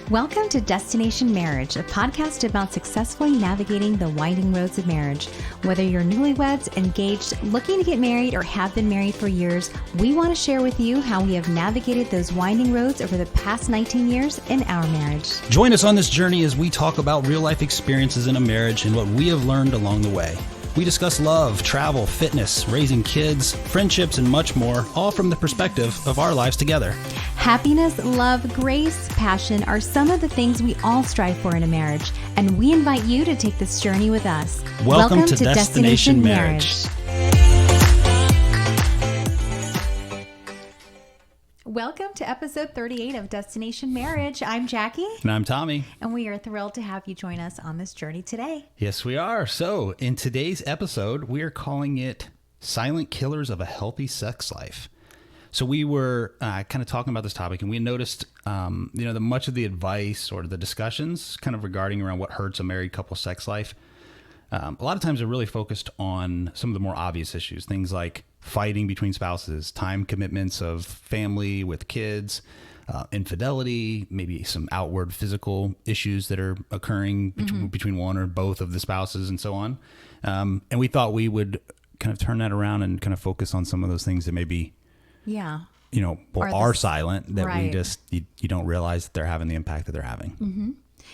Welcome to Destination Marriage, a podcast about successfully navigating the winding roads of marriage. Whether you're newlyweds, engaged, looking to get married, or have been married for years, we want to share with you how we have navigated those winding roads over the past 19 years in our marriage. Join us on this journey as we talk about real-life experiences in a marriage and what we have learned along the way. We discuss love, travel, fitness, raising kids, friendships, and much more, all from the perspective of our lives together. Happiness, love, grace, passion are some of the things we all strive for in a marriage, and we invite you to take this journey with us. Welcome to Destination Marriage. Welcome to episode 38 of Destination Marriage. I'm Jackie. And I'm Tommy. And we are thrilled to have you join us on this journey today. Yes, we are. So, in today's episode, we are calling it Silent Killers of a Healthy Sex Life. So we were kind of talking about this topic, and we noticed, the much of the advice or the discussions kind of regarding around what hurts a married couple's sex life. A lot of times are really focused on some of the more obvious issues, things like fighting between spouses, time commitments of family with kids, infidelity, maybe some outward physical issues that are occurring between one or both of the spouses and so on. And we thought we would kind of turn that around and kind of focus on some of those things that maybe, are silent, that right. we just, you don't realize that they're having the impact that they're having. Mm-hmm.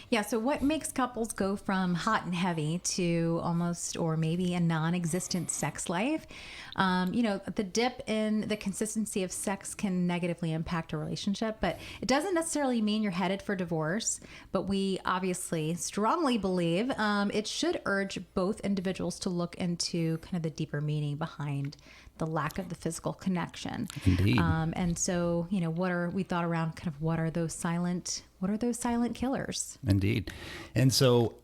Yeah. So what makes couples go from hot and heavy to almost or maybe a non-existent sex life? The dip in the consistency of sex can negatively impact a relationship, but it doesn't necessarily mean you're headed for divorce. But we obviously strongly believe it should urge both individuals to look into kind of the deeper meaning behind the lack of the physical connection. Indeed. And so, we thought around kind of what are those silent killers? Indeed. And so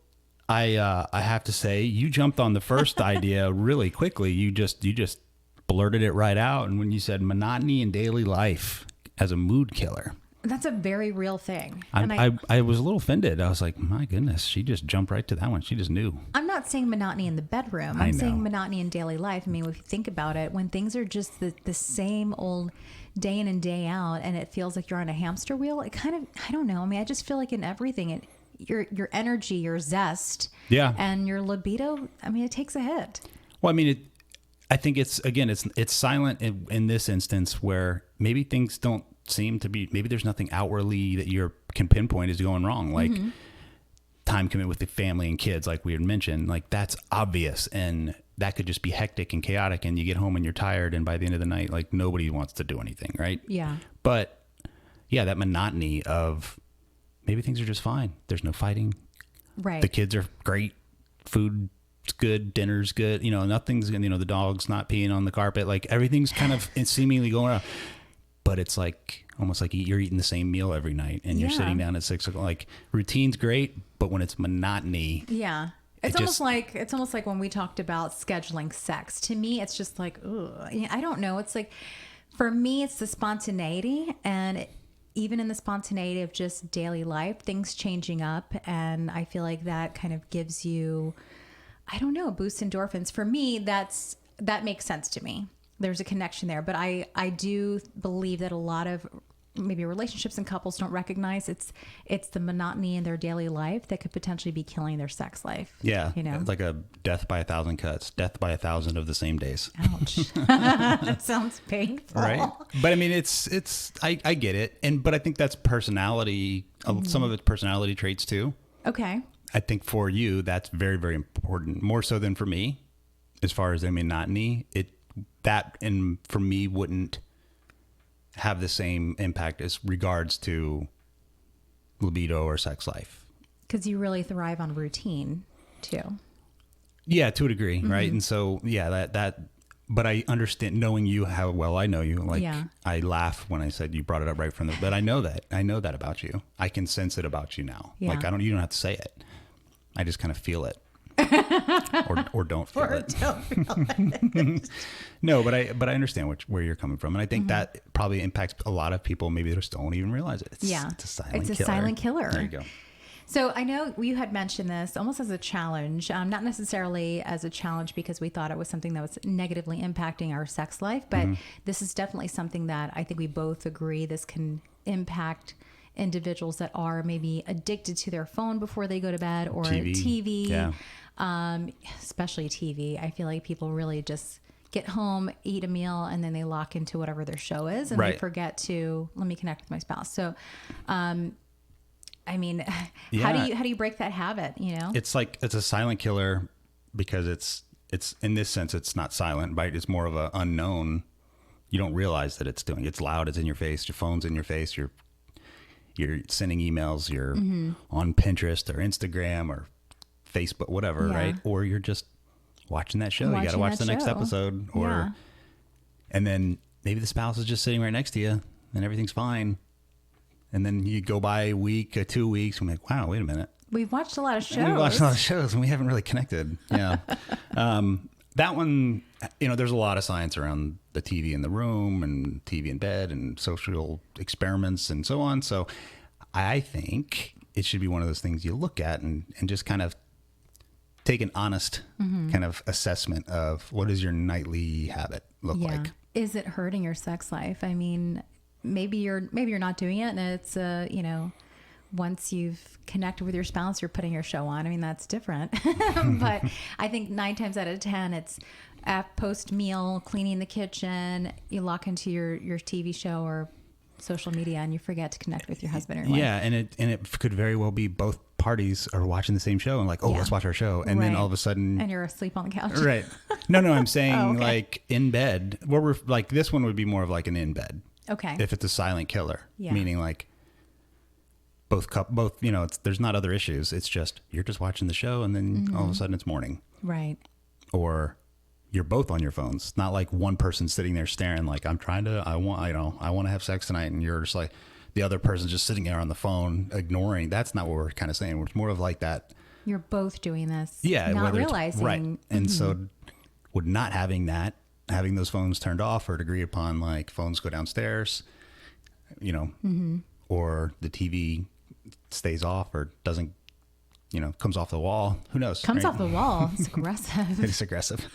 I have to say, you jumped on the first idea really quickly. You just blurted it right out. And when you said monotony in daily life as a mood killer. That's a very real thing. I was a little offended. I was like, my goodness, she just jumped right to that one. She just knew. I'm not saying monotony in the bedroom. I'm saying monotony in daily life. I mean, if you think about it, when things are just the same old day in and day out, and it feels like you're on a hamster wheel, it kind of, I don't know. I mean, I just feel like in everything, your energy, your zest, and your libido, I mean, it takes a hit. Well, I mean, I think it's silent in this instance where maybe things don't seem to be, maybe there's nothing outwardly that you can pinpoint is going wrong, like time commitment with the family and kids, like we had mentioned, like that's obvious, and that could just be hectic and chaotic, and you get home and you're tired, and by the end of the night, like nobody wants to do anything, right? Yeah. But yeah, that monotony of maybe things are just fine. There's no fighting. Right. The kids are great. Food's good. Dinner's good. Nothing's, the dog's not peeing on the carpet. Like everything's kind of seemingly going on. But it's like almost like you're eating the same meal every night, and you're sitting down at 6 o'clock. Like routine's great, but when it's monotony, it's almost like when we talked about scheduling sex. To me, it's just like, ugh. I don't know. It's like, for me, it's the spontaneity, and even in the spontaneity of just daily life, things changing up, and I feel like that kind of gives you, I don't know, boosts endorphins. For me, that makes sense to me. There's a connection there, but I do believe that a lot of maybe relationships and couples don't recognize it's the monotony in their daily life that could potentially be killing their sex life. Yeah. It's like a death by 1,000 cuts, death by 1,000 of the same days. Ouch. That sounds painful. Right. But I mean, I get it. But I think that's personality, some of it's personality traits too. Okay. I think for you, that's very, very important, more so than for me, as far as the monotony. And for me wouldn't have the same impact as regards to libido or sex life. Because you really thrive on routine too. Yeah, to a degree, right? And so, but I understand, knowing you how well I know you, like I laugh when I said you brought it up right from but I know that about you. I can sense it about you now. Yeah. Like you don't have to say it. I just kind of feel it. or don't feel it. No, but I understand where you're coming from, and I think that probably impacts a lot of people. Maybe they just don't even realize it. It's a silent killer. There you go. So I know you had mentioned this almost as a challenge, not necessarily as a challenge because we thought it was something that was negatively impacting our sex life, but this is definitely something that I think we both agree this can impact individuals that are maybe addicted to their phone before they go to bed, or TV. Yeah. Especially TV. I feel like people really just get home, eat a meal, and then they lock into whatever their show is, and they forget to let me connect with my spouse. So, I mean, how do you break that habit? You know, it's like it's a silent killer because it's in this sense it's not silent, right? It's more of a unknown. You don't realize that it's doing. It's loud. It's in your face. Your phone's in your face. You're sending emails. You're on Pinterest or Instagram or Facebook, whatever, right? Or you're just watching that show. You got to watch the next episode, and then maybe the spouse is just sitting right next to you, and everything's fine. And then you go by a week or 2 weeks, and I'm like, wow, wait a minute. We've watched a lot of shows. And we've watched a lot of shows, and we haven't really connected. Yeah. That one, there's a lot of science around the TV in the room and TV in bed and social experiments and so on. So I think it should be one of those things you look at and just kind of take an honest kind of assessment of what does your nightly habit look like? Is it hurting your sex life? I mean, maybe you're not doing it, and it's once you've connected with your spouse, you're putting your show on. I mean, that's different. But I think 9 times out of 10, it's post meal, cleaning the kitchen, you lock into your TV show or social media, and you forget to connect with your husband or your wife. Yeah, and it could very well be both parties are watching the same show and like, let's watch our show, and then all of a sudden, and you're asleep on the couch. Right? No, I'm saying like in bed. Where we're like this one would be more of like an in bed. Okay. If it's a silent killer, meaning like both, there's not other issues. It's just you're just watching the show, and then all of a sudden it's morning. Right. Or you're both on your phones. Not like one person sitting there staring like I want to have sex tonight, and you're just like the other person's just sitting there on the phone ignoring. That's not what we're kind of saying. It's more of like that. You're both doing this. Yeah. Not realizing. Right. And so with not having that, having those phones turned off or agreed upon, like phones go downstairs, or the TV stays off or doesn't, comes off the wall. Who knows? Comes off the wall. It's aggressive. It's aggressive.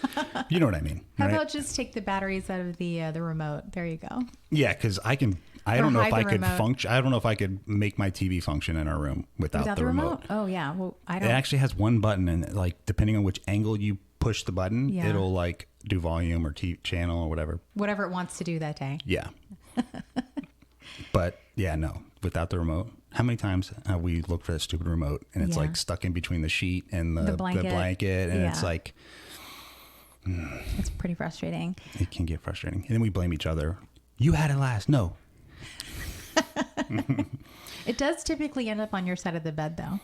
You know what I mean? How about just take the batteries out of the remote? There you go. Yeah, because I don't know if I could function. I don't know if I could make my TV function in our room without the remote. Oh yeah. Well, I don't. It actually has one button, and like depending on which angle you push the button, it'll like do volume or channel or whatever. Whatever it wants to do that day. Yeah. But yeah, no, without the remote. How many times have we looked for that stupid remote and it's like stuck in between the sheet and the blanket and it's like... It's pretty frustrating. It can get frustrating. And then we blame each other. You had it last. No. It does typically end up on your side of the bed though.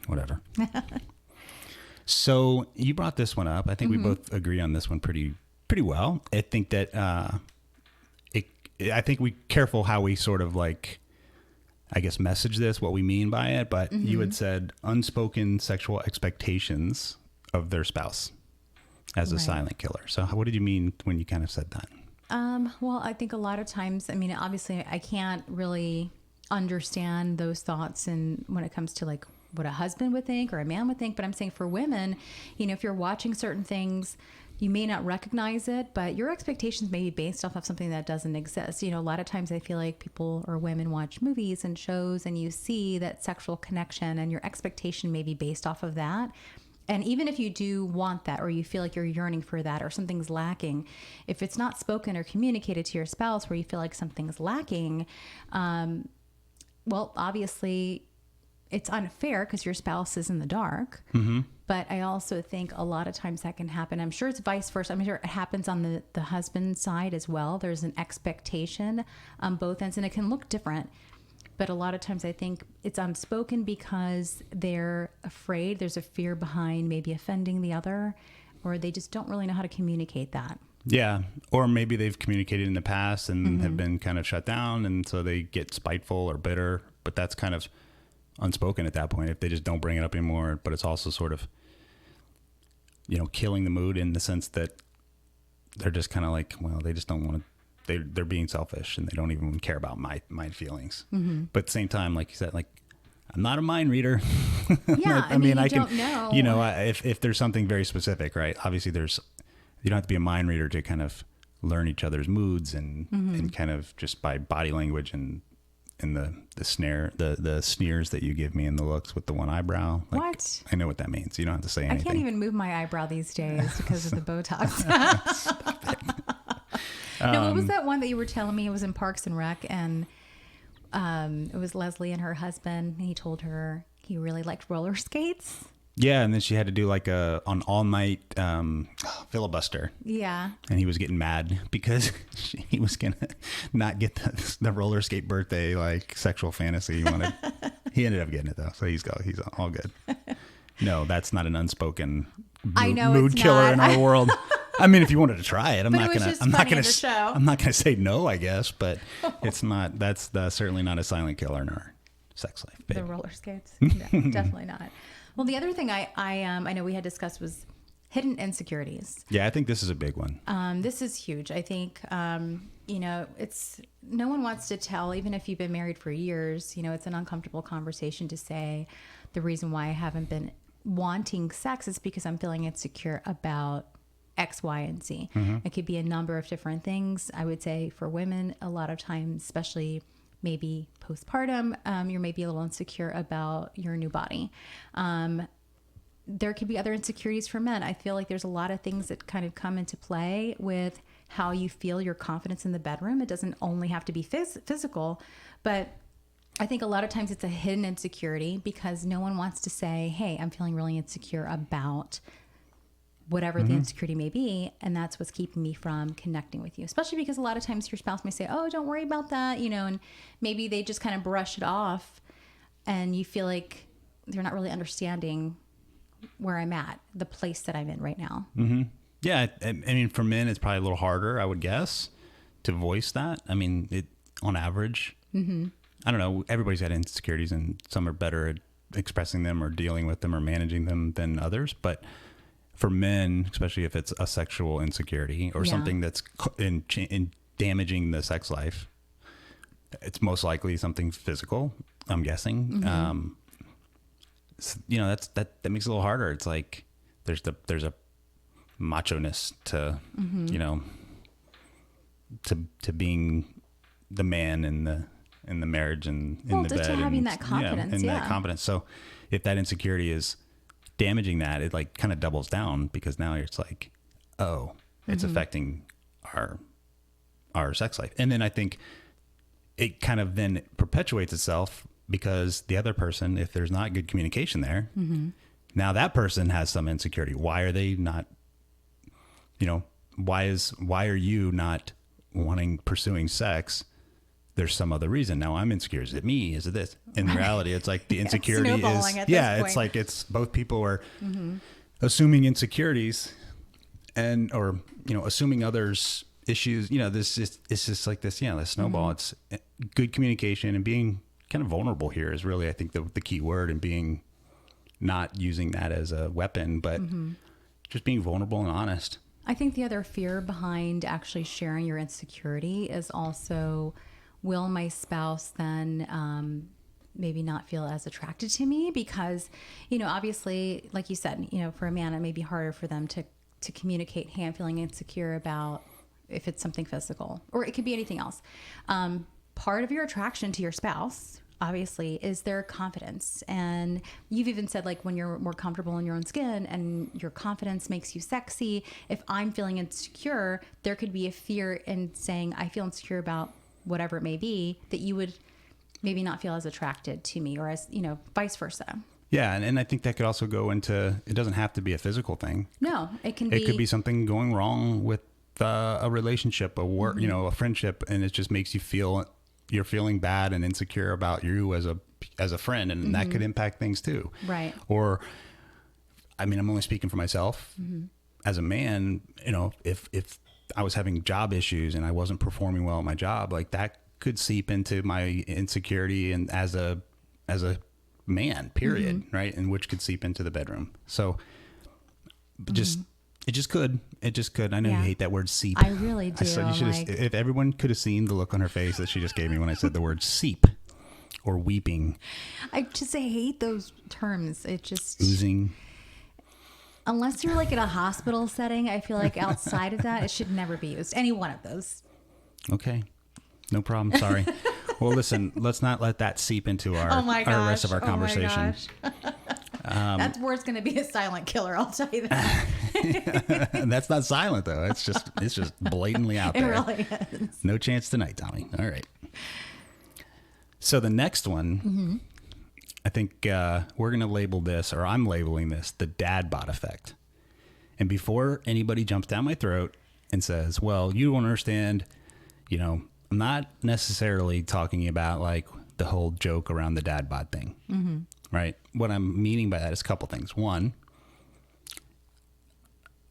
Whatever. So you brought this one up. I think we both agree on this one pretty well. I think that I think we careful how we sort of like, I guess, message this, what we mean by it. But you had said unspoken sexual expectations of their spouse as a silent killer. So what did you mean when you kind of said that? Well, I think a lot of times, I mean, obviously I can't really understand those thoughts and when it comes to like what a husband would think or a man would think, but I'm saying for women, if you're watching certain things, you may not recognize it, but your expectations may be based off of something that doesn't exist. A lot of times I feel like people or women watch movies and shows and you see that sexual connection and your expectation may be based off of that. And even if you do want that or you feel like you're yearning for that or something's lacking, if it's not spoken or communicated to your spouse where you feel like something's lacking, well, obviously it's unfair because your spouse is in the dark. Mm-hmm. But I also think a lot of times that can happen. I'm sure it's vice versa. I'm sure it happens on the husband's side as well. There's an expectation on both ends and it can look different. But a lot of times I think it's unspoken because they're afraid. There's a fear behind maybe offending the other, or they just don't really know how to communicate that. Yeah. Or maybe they've communicated in the past and have been kind of shut down. And so they get spiteful or bitter, but that's kind of unspoken at that point if they just don't bring it up anymore. But it's also sort of, killing the mood in the sense that they're just kind of like, well, they just don't want to. They're being selfish and they don't even care about my feelings. Mm-hmm. But at the same time, like you said, like I'm not a mind reader. Yeah, I mean, I don't know. If there's something very specific, right? Obviously, you don't have to be a mind reader to kind of learn each other's moods and kind of just by body language and and the sneers that you give me and the looks with the one eyebrow. Like, What? I know what that means. You don't have to say anything. I can't even move my eyebrow these days because of the Botox. No, what was that one that you were telling me? It was in Parks and Rec, and it was Leslie and her husband, and he told her he really liked roller skates. Yeah, and then she had to do like an all-night filibuster. Yeah. And he was getting mad because he was going to not get the roller skate birthday, like, sexual fantasy he wanted. He ended up getting it, though, so he's all good. No, that's not an unspoken mood killer in our world. I mean, if you wanted to try it, I'm not gonna say no, I guess, but it's not. That's certainly not a silent killer in our sex life. Babe. The roller skates, no, definitely not. Well, the other thing I know we had discussed was hidden insecurities. Yeah, I think this is a big one. This is huge. I think it's no one wants to tell, even if you've been married for years. It's an uncomfortable conversation to say the reason why I haven't been wanting sex is because I'm feeling insecure about X, Y, and Z. Mm-hmm. It could be a number of different things. I would say for women, a lot of times, especially maybe postpartum, you're maybe a little insecure about your new body. There could be other insecurities for men. I feel like there's a lot of things that kind of come into play with how you feel your confidence in the bedroom. It doesn't only have to be physical, but I think a lot of times it's a hidden insecurity because no one wants to say, hey, I'm feeling really insecure about whatever the insecurity may be. And that's what's keeping me from connecting with you, especially because a lot of times your spouse may say, oh, don't worry about that, and maybe they just kind of brush it off and you feel like they're not really understanding where I'm at, the place that I'm in right now. Mm-hmm. Yeah. I mean, for men, it's probably a little harder, I would guess, to voice that. I mean, on average, I don't know, everybody's got insecurities and some are better at expressing them or dealing with them or managing them than others. But for men, especially if it's a sexual insecurity or something that's in damaging the sex life, it's most likely something physical, I'm guessing. Mm-hmm. That makes it a little harder. It's like there's a macho-ness to, to being the man in the marriage and in the bed. To having that confidence, that confidence. So if that insecurity is damaging that, it like kind of doubles down because now it's like, oh, it's affecting our sex life. And then I think it kind of then perpetuates itself because the other person, if there's not good communication there, now that person has some insecurity. Why are they not, why are you not pursuing sex? There's some other reason. Now I'm insecure. Is it me? Is it this? In reality, it's like the insecurity is, it's like it's both people are assuming insecurities or assuming others' issues. It's just like this, this snowball. It's good communication and being kind of vulnerable here is really, I think, the key word, and being not using that as a weapon, but just being vulnerable and honest. I think the other fear behind actually sharing your insecurity is also, will my spouse then maybe not feel as attracted to me? Because, obviously, like you said, for a man, it may be harder for them to communicate, hey, I'm feeling insecure about, if it's something physical, or it could be anything else. Part of your attraction to your spouse, obviously, is their confidence. And you've even said, like, when you're more comfortable in your own skin and your confidence makes you sexy, if I'm feeling insecure, there could be a fear in saying, I feel insecure about whatever it may be, that you would maybe not feel as attracted to me, or as, vice versa. Yeah. And I think that could also go into, it doesn't have to be a physical thing. No, it could be something going wrong with a relationship, a work, a friendship. And it just makes you feel, you're feeling bad and insecure about you as a friend. And that could impact things too. Right. Or, I mean, I'm only speaking for myself as a man, if I was having job issues and I wasn't performing well at my job, like that could seep into my insecurity and as a man, period. Right. And which could seep into the bedroom. So it just could. I know you hate that word seep. I really do. If everyone could have seen the look on her face that she just gave me when I said the word seep or weeping. I hate those terms. It just oozing. Unless you're like in a hospital setting, I feel like outside of that, it should never be used. Any one of those. Okay. No problem. Sorry. Well, listen, let's not let that seep into our, Oh my gosh. our rest of our conversation. Oh my gosh. That word's going to be a silent killer. I'll tell you that. That's not silent though. It's just blatantly out there. It really is. No chance tonight, Tommy. All right. So the next one, I think we're going to label this, or I'm labeling this, the dad bod effect. And before anybody jumps down my throat and says, well, you don't understand, I'm not necessarily talking about like the whole joke around the dad bod thing, right? What I'm meaning by that is a couple things. One,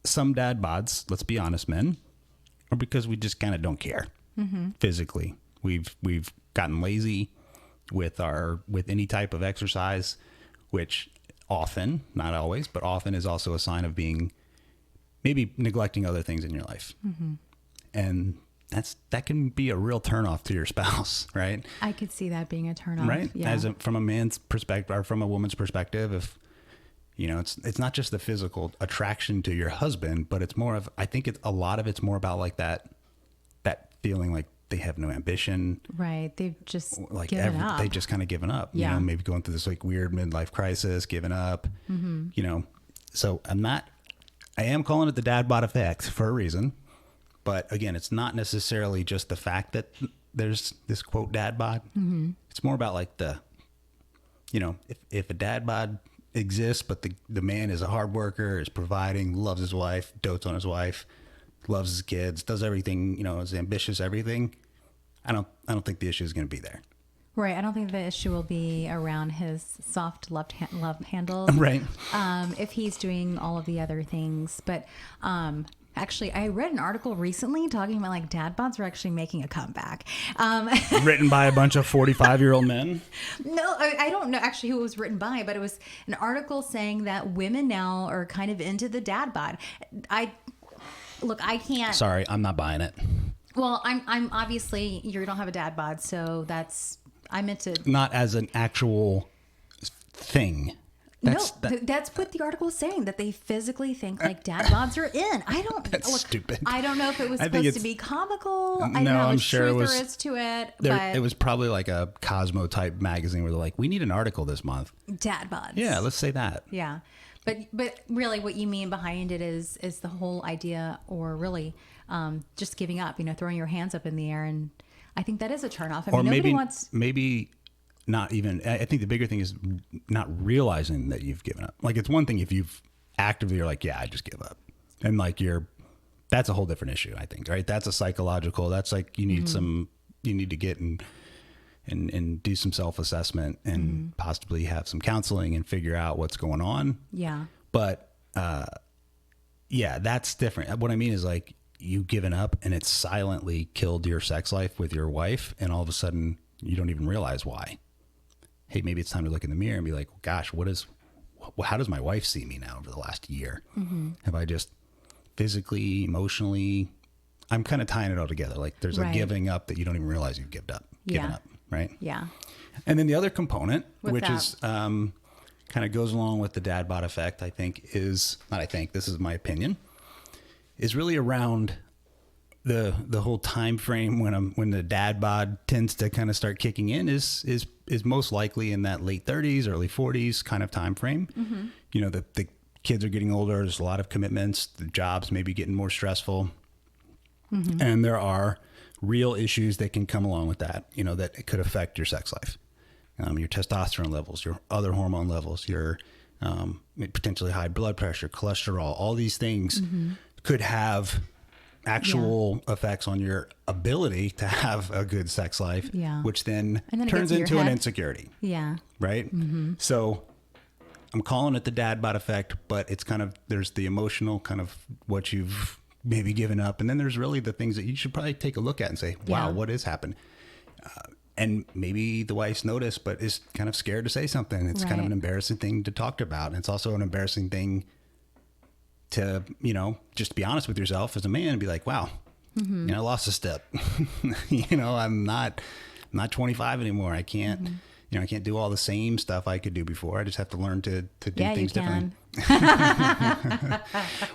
some dad bods, let's be honest, men, are because we just kind of don't care physically. We've gotten lazy with any type of exercise, which often, not always, but often is also a sign of being maybe neglecting other things in your life. And that can be a real turnoff to your spouse, right? I could see that being a turnoff. Right? Yeah. From a man's perspective or from a woman's perspective, if, it's not just the physical attraction to your husband, but it's more of, I think a lot of it's more about like that feeling like they have no ambition. Right. They've just like given up. They've just kind of given up, Yeah. Maybe going through this like weird midlife crisis, giving up, so I am calling it the dad bod effect for a reason, but again, it's not necessarily just the fact that there's this quote dad bod. It's more about like if a dad bod exists, but the man is a hard worker, is providing, loves his wife, dotes on his wife, loves his kids, does everything, is ambitious, everything. I don't think the issue is going to be there. Right. I don't think the issue will be around his soft love handles. Right. If he's doing all of the other things. But actually, I read an article recently talking about like dad bods are actually making a comeback. Written by a bunch of 45-year-old men? No, I don't know actually who it was written by, but it was an article saying that women now are kind of into the dad bod. I can't. Sorry, I'm not buying it. Well, I'm obviously, you don't have a dad bod, so I meant to. Not as an actual thing. That's what the article was saying, that they physically think like dad bods are in. That's stupid. I don't know if it was supposed to be comical. I don't know how I'm much sure truth it was, there is to it. It was probably like a Cosmo type magazine where they're like, we need an article this month. Dad bods. Yeah, let's say that. Yeah. But really what you mean behind it is the whole idea, or really just giving up, throwing your hands up in the air. And I think that is a turnoff. I mean, nobody wants. Maybe not even. I think the bigger thing is not realizing that you've given up. Like, it's one thing if you've actively are like, yeah, I just give up. And like that's a whole different issue, I think, right? That's a psychological, that's like you need you need to get and do some self-assessment and possibly have some counseling and figure out what's going on. Yeah. But yeah, that's different. What I mean is like you've given up and it's silently killed your sex life with your wife, and all of a sudden you don't even realize why. Hey, maybe it's time to look in the mirror and be like, gosh, how does my wife see me now over the last year? Have I just physically, emotionally, I'm kind of tying it all together. Like there's a giving up that you don't even realize you've given up, right? Yeah. And then the other component, With is kind of goes along with the dad bod effect, this is my opinion, is really around the whole time frame when the dad bod tends to kind of start kicking in is most likely in that late 30s, early 40s kind of time frame. The kids are getting older. There's a lot of commitments. The jobs may be getting more stressful. And there are real issues that can come along with that, that it could affect your sex life, your testosterone levels, your other hormone levels, your potentially high blood pressure, cholesterol, all these things could have actual effects on your ability to have a good sex life, which then turns into an insecurity. Yeah. Right? So I'm calling it the dad bod effect, but it's kind of, there's the emotional kind of what you've maybe given up. And then there's really the things that you should probably take a look at and say, wow, what has happened? And maybe the wife's noticed, but is kind of scared to say something. It's kind of an embarrassing thing to talk about. And it's also an embarrassing thing to, just be honest with yourself as a man and be like, wow, I lost a step. I'm not 25 anymore. I can't, You know, I can't do all the same stuff I could do before. I just have to learn to do things differently.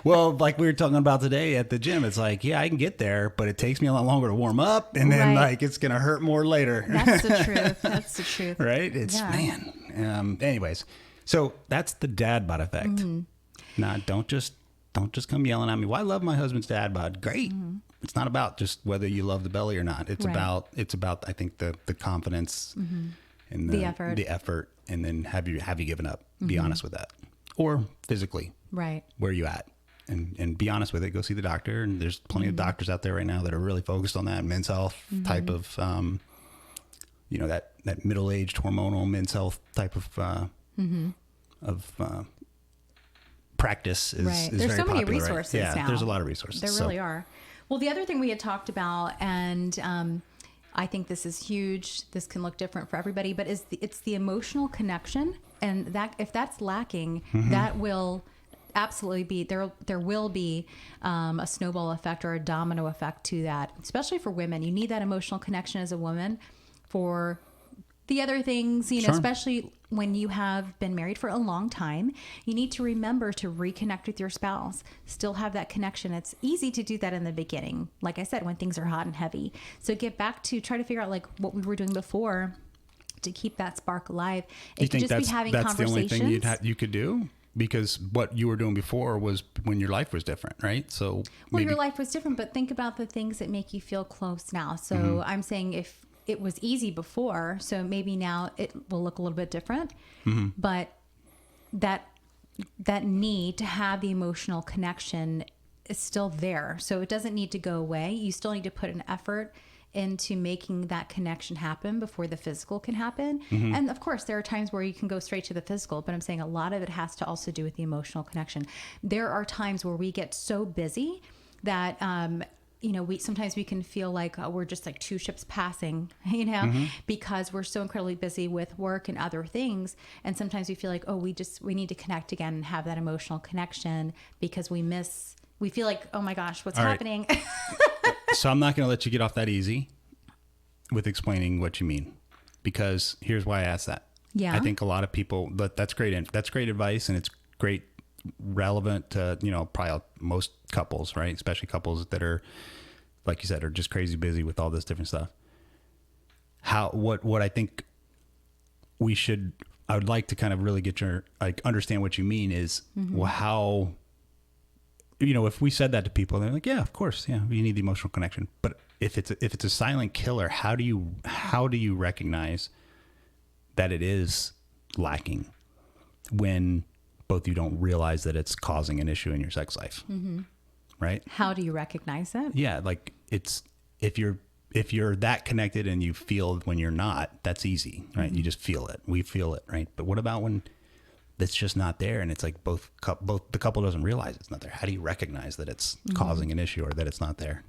Well, like we were talking about today at the gym, it's like, yeah, I can get there, but it takes me a lot longer to warm up, and then like it's gonna hurt more later. That's the truth. That's the truth. Right? It's man. Anyways, so that's the dad bod effect. Nah, don't just come yelling at me. Well, I love my husband's dad bod. Great. It's not about just whether you love the belly or not. It's about I think the confidence and the effort, and then have you given up? Be honest with that, or physically, right? Where are you at? And be honest with it. Go see the doctor. And there's plenty of doctors out there right now that are really focused on that men's health type of, you know, that middle-aged hormonal men's health type of practice is right. There's very so popular, many resources right? now. There's a lot of resources. There really are. Well, the other thing we had talked about, and I think this is huge. This can look different for everybody, but it's the emotional connection, and that if that's lacking, that will absolutely be there will be a snowball effect or a domino effect to that, especially for women. You need that emotional connection as a woman for the other things, you know, especially when you have been married for a long time. You need to remember to reconnect with your spouse, still have that connection. It's easy to do that in the beginning, like I said, when things are hot and heavy. So get back to try to figure out like what we were doing before to keep that spark alive. It could just be having conversations. That's the only thing you could do? Because what you were doing before was when your life was different, right? So your life was different, but think about the things that make you feel close now. So I'm saying if it was easy before, so maybe now it will look a little bit different, but that need to have the emotional connection is still there. So it doesn't need to go away. You still need to put an effort into making that connection happen before the physical can happen. And of course, there are times where you can go straight to the physical, but I'm saying a lot of it has to also do with the emotional connection. There are times where we get so busy that, you know, sometimes we can feel like we're just like two ships passing, you know, because we're so incredibly busy with work and other things. And sometimes we feel like, oh, we need to connect again and have that emotional connection because we feel like, oh my gosh, what's happening? Right. So I'm not going to let you get off that easy with explaining what you mean, because here's why I asked that. Yeah. I think a lot of people, but that's great. That's great advice. And it's great, relevant to, you know, probably most couples, right? Especially couples that are, like you said, are just crazy busy with all this different stuff. What I think I would like to kind of really get understand what you mean is, well, how, you know, if we said that to people, they're like, yeah, of course. Yeah. You need the emotional connection. But if it's a silent killer, how do you recognize that it is lacking when both you don't realize that it's causing an issue in your sex life? Right. How do you recognize it? Yeah. Like if you're that connected and you feel when you're not, that's easy, right? You just feel it. We feel it. Right. But what about when it's just not there, and it's like both the couple doesn't realize it's not there? How do you recognize that it's causing an issue or that it's not there?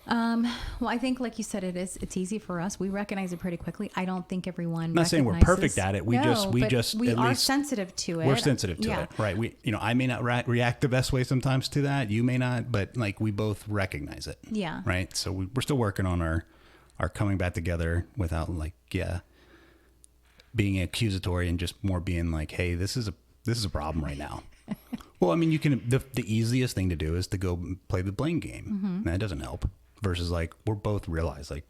Well, I think, like you said, it's easy for us. We recognize it pretty quickly. I don't think everyone. I'm not saying we're perfect at it. We are sensitive to it. We're sensitive to it, right? I may not react the best way sometimes to that. You may not, but like we both recognize it. Yeah. Right. So we're still working on our coming back together without being accusatory and just more being like, hey, this is a problem right now. Well, I mean, you can, the easiest thing to do is to go play the blame game. That doesn't help. Versus like, we're both realize like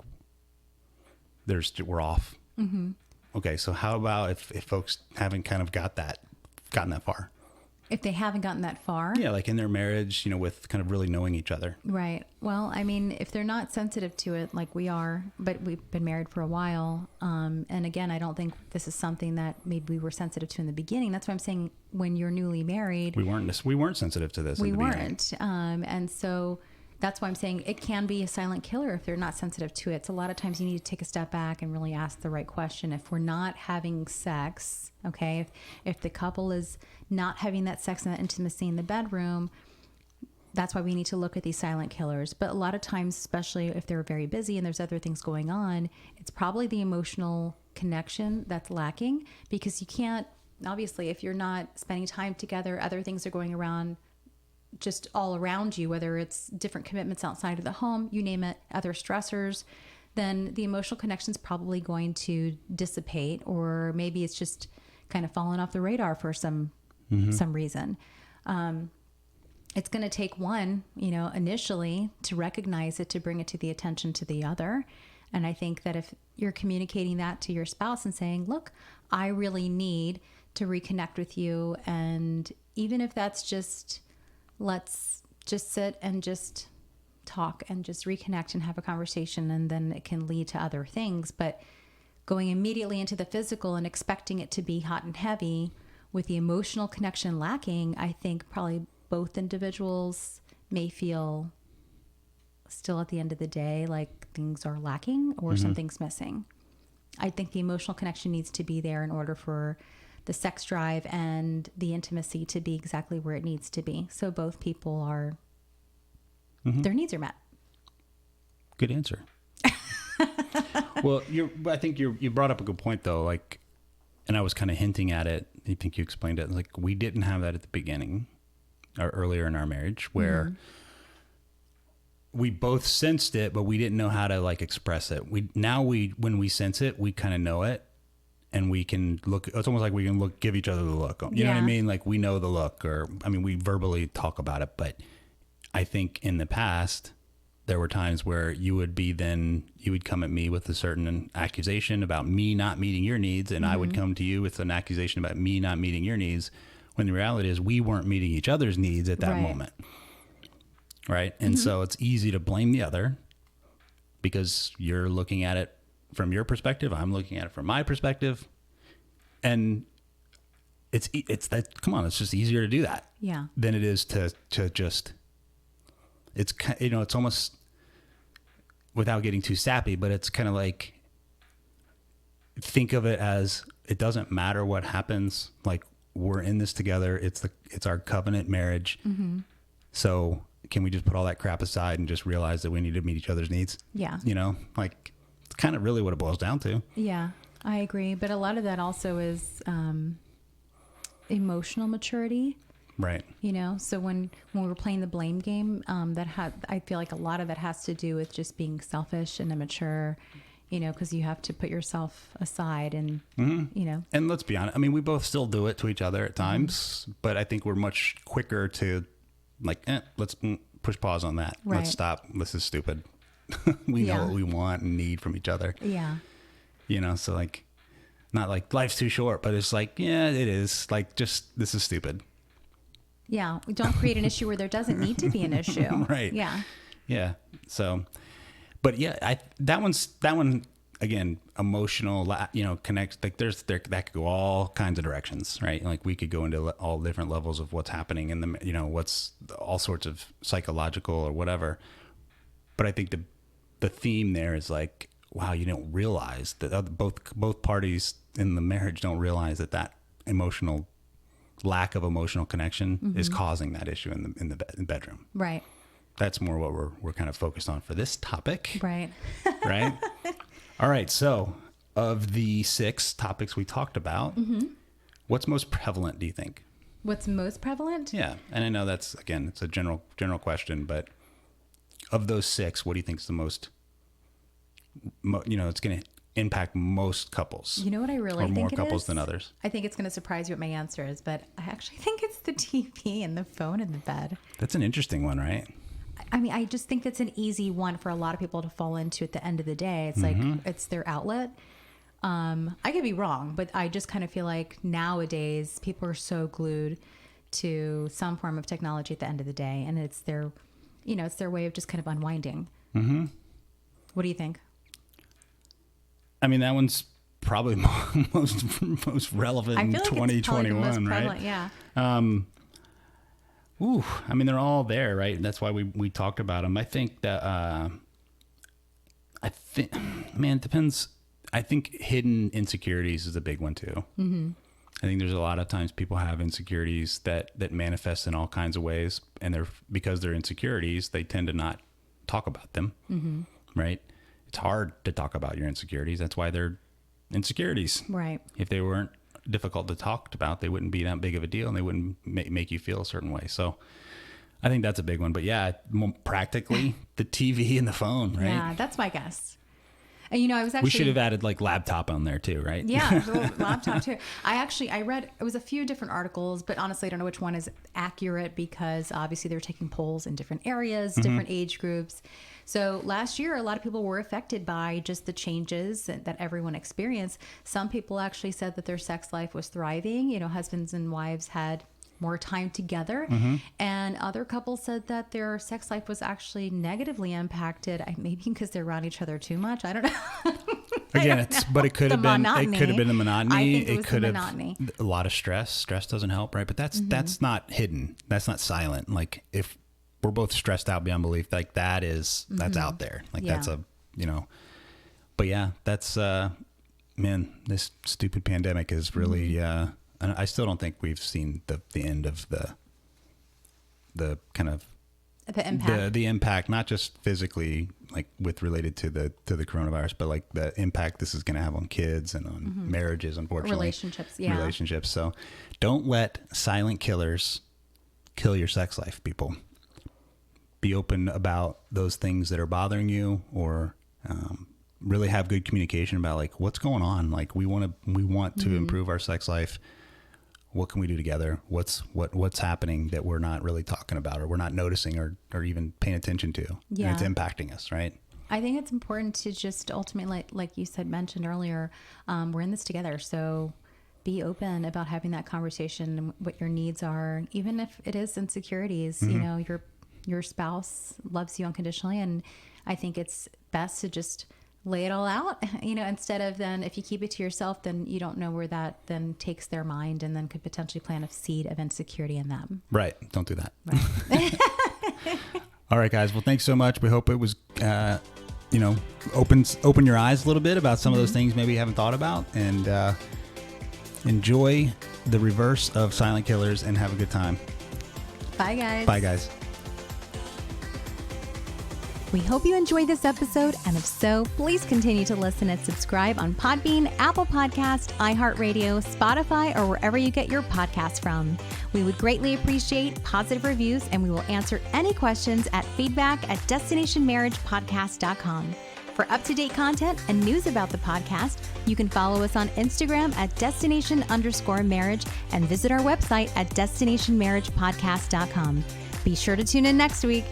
we're off. Okay. So how about if folks haven't kind of gotten that far? If they haven't gotten that far? Yeah. Like in their marriage, you know, with kind of really knowing each other. Right. Well, I mean, if they're not sensitive to it like we are, but we've been married for a while. And again, I don't think this is something that maybe we were sensitive to in the beginning. That's why I'm saying when you're newly married. We weren't sensitive to this. We weren't. And so that's why I'm saying it can be a silent killer if they're not sensitive to it. So a lot of times you need to take a step back and really ask the right question. If we're not having sex, okay, if the couple is not having that sex and that intimacy in the bedroom, that's why we need to look at these silent killers. But a lot of times, especially if they're very busy and there's other things going on, it's probably the emotional connection that's lacking, because you can't, obviously, if you're not spending time together, other things are going around just all around you, whether it's different commitments outside of the home, you name it, other stressors, then the emotional connection is probably going to dissipate, or maybe it's just kind of fallen off the radar for some reason. It's going to take one, initially to recognize it, to bring it to the attention to the other. And I think that if you're communicating that to your spouse and saying, look, I really need to reconnect with you. And even if that's just, let's just sit and just talk and just reconnect and have a conversation, and then it can lead to other things. But going immediately into the physical and expecting it to be hot and heavy with the emotional connection lacking, I think probably both individuals may feel still at the end of the day like things are lacking or something's missing. I think the emotional connection needs to be there in order for the sex drive and the intimacy to be exactly where it needs to be. So both people are, their needs are met. Good answer. Well, I think you brought up a good point though. Like, and I was kind of hinting at it. I think you explained it. Like, we didn't have that at the beginning or earlier in our marriage, where we both sensed it, but we didn't know how to like express it. When we sense it, we kind of know it, and we can look. It's almost like we can give each other the look. You know what I mean? Like, we know the look, or we verbally talk about it. But I think in the past, there were times where you would come at me with a certain accusation about me not meeting your needs, and I would come to you with an accusation about me not meeting your needs, when the reality is we weren't meeting each other's needs at that moment. Right. And so it's easy to blame the other because you're looking at it from your perspective. I'm looking at it from my perspective. And it's just easier to do that. Yeah. Than it is to just, it's almost, without getting too sappy, but it's kind of like, think of it as, it doesn't matter what happens. Like, we're in this together. It's our covenant marriage. So can we just put all that crap aside and just realize that we need to meet each other's needs? Yeah. Like, it's kind of really what it boils down to. Yeah, I agree. But a lot of that also is emotional maturity. Right. So when we're playing the blame game, I feel like a lot of that has to do with just being selfish and immature, because you have to put yourself aside and, And let's be honest. We both still do it to each other at times, but I think we're much quicker to like, let's push pause on that. Right. Let's stop. This is stupid. We know what we want and need from each other. Yeah. So like, not like life's too short, but it's like, yeah, it is. Like, just, this is stupid. Yeah. We don't create an issue where there doesn't need to be an issue. Right. Yeah. Yeah. So, but yeah, that one again, emotional, connects, like that could go all kinds of directions, right? Like, we could go into all different levels of what's happening in the, what's all sorts of psychological or whatever. But I think the theme there is like, wow, you don't realize that both parties in the marriage don't realize that emotional lack of emotional connection is causing that issue in the bedroom. Right. That's more what we're kind of focused on for this topic. Right. Right. All right. So, of the 6 topics we talked about, what's most prevalent, do you think? What's most prevalent? Yeah. And I know it's a general question, but of those 6, what do you think is the most, it's going to impact most couples? You know what I really think more it couples is? Than others? I think it's going to surprise you what my answer is, but I actually think it's the TV and the phone in the bed. That's an interesting one, right? I just think that's an easy one for a lot of people to fall into at the end of the day. It's like, it's their outlet. I could be wrong, but I just kind of feel like nowadays people are so glued to some form of technology at the end of the day, and it's their way of just kind of unwinding. What do you think? That one's probably most relevant in 2021, right? Yeah. They're all there, right? That's why we talked about them. I think that, it depends. I think hidden insecurities is a big one too. I think there's a lot of times people have insecurities that manifest in all kinds of ways, and because they're insecurities, they tend to not talk about them, right? It's hard to talk about your insecurities. That's why they're insecurities. Right. If they weren't difficult to talk about, they wouldn't be that big of a deal, and they wouldn't make you feel a certain way. So I think that's a big one. But yeah, practically the TV and the phone, right? Yeah, that's my guess. And I was actually... We should have added like laptop on there too, right? Yeah, laptop too. I read, it was a few different articles, but honestly, I don't know which one is accurate because obviously they're taking polls in different areas, different age groups. So last year, a lot of people were affected by just the changes that everyone experienced. Some people actually said that their sex life was thriving. Husbands and wives had more time together. And other couples said that their sex life was actually negatively impacted, maybe because they're around each other too much. I don't know. Again, it could have been the monotony. I think it was could the have monotony. A lot of stress. Stress doesn't help, right? But that's not hidden. That's not silent. Like if we're both stressed out beyond belief, like that's out there. Like that's but yeah, that's man, this stupid pandemic is really and I still don't think we've seen the end of the kind of the impact. The impact, not just physically, like related to the coronavirus, but like the impact this is going to have on kids and on marriages, unfortunately, relationships. So, don't let silent killers kill your sex life, people. Be open about those things that are bothering you, or really have good communication about like what's going on. Like we want to improve our sex life. What can we do together? What's happening that we're not really talking about, or we're not noticing, or even paying attention to? Yeah. And it's impacting us, right? I think it's important to just ultimately, like you mentioned earlier, we're in this together. So be open about having that conversation and what your needs are, even if it is insecurities. Your spouse loves you unconditionally, and I think it's best to just lay it all out, instead of then if you keep it to yourself, then you don't know where that then takes their mind and then could potentially plant a seed of insecurity in them. Right. Don't do that. Right. All right, guys. Well, thanks so much. We hope it was, open your eyes a little bit about some of those things maybe you haven't thought about, and enjoy the reverse of silent killers and have a good time. Bye, guys. Bye, guys. We hope you enjoyed this episode, and if so, please continue to listen and subscribe on Podbean, Apple Podcast, iHeartRadio, Spotify, or wherever you get your podcasts from. We would greatly appreciate positive reviews, and we will answer any questions at feedback@destinationmarriagepodcast.com. For up-to-date content and news about the podcast, you can follow us on Instagram at destination_marriage and visit our website at destinationmarriagepodcast.com. Be sure to tune in next week.